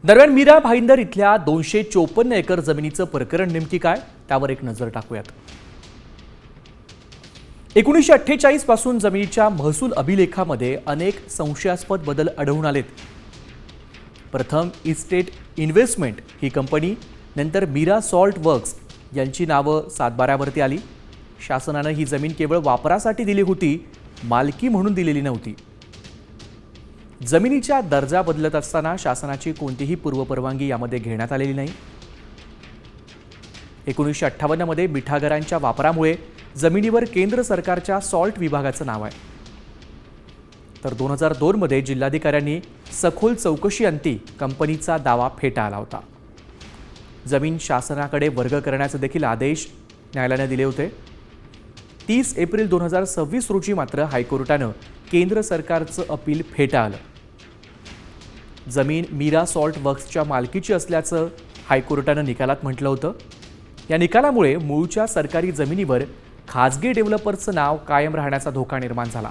दरम्यान मीरा भाईंदर इथल्या 254 एकर जमिनीचं प्रकरण नेमकी काय त्यावर एक नजर टाकूयात। 1948 पासून जमिनीच्या महसूल अभिलेखामध्ये अनेक संशयास्पद बदल आढळून आलेत। प्रथम इस्टेट इन्व्हेस्टमेंट ही कंपनी, नंतर मीरा सॉल्ट वर्क्स यांची नावं सातबाऱ्यावरती आली। शासनाने ही जमीन केवळ वापरासाठी दिली होती, मालकी म्हणून दिलेली नव्हती। जमिनीचा दर्जा बदलत असताना शासनाची कोणतीही पूर्वपरवानगी यामध्ये घेण्यात आलेली नाही। 1958 मध्ये मिठागरांच्या वापरामुळे जमिनीवर केंद्र सरकारच्या सॉल्ट विभागाचं नाव आहे। तर 2002 मध्ये जिल्हाधिकाऱ्यांनी सखोल चौकशी अंती कंपनीचा दावा फेटाळला होता। जमीन शासनाकडे वर्ग करण्याचे देखील आदेश न्यायालयाने दिले होते। 30 एप्रिल 2026 रोजी मात्र हायकोर्टानं केंद्र सरकारचं अपील फेटाळलं। जमीन मीरा सॉल्ट वर्क्सच्या मालकीची असल्याचं हायकोर्टानं निकालात म्हटलं होतं। या निकालामुळे मूळच्या सरकारी जमिनीवर खाजगी डेव्हलपर्सचं नाव कायम राहण्याचा धोका निर्माण झाला।